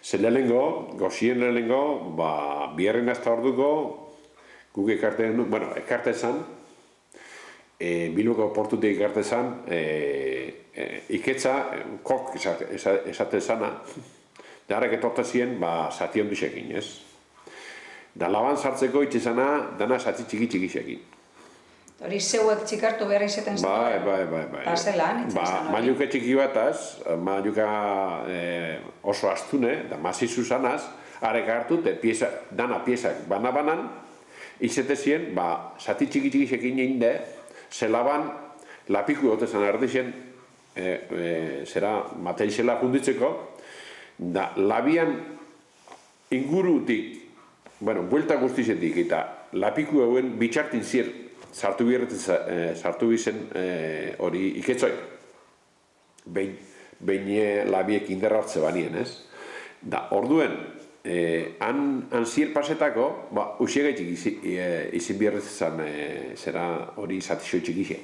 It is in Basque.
Zer lehenengo, gozien lehenengo, biherren azta orduko, guk ekarte zan, Bilboko portutik ekarte zan, iketza, kok esate zana, da harrek etorte ziren, zati ondisekin, ez? Da laban sartzeko itxezana, dana zati txiki-txikixekin. Hori zeuek txikartu behar izaten zen? Bai. Eta zelan, itzen hori? Mailuke txiki bataz, mailuka oso astune, da mazizu zanaz, harrek hartu, dana piezak bana-banan, izete ziren, zati txiki-txikixekin egin zelaban lapiku gotezan erdixen, zera materizela junditzeko, da labian ingurutik, buelta guztizetik, eta lapiku hauen bitxartin zir, sartu bizen hori iketzoi. Behin labiek inderra hartze banien, ez? Da, orduen, han zir pasetako, usiegaitik izin biherretzen zera hori zatixo txikixe.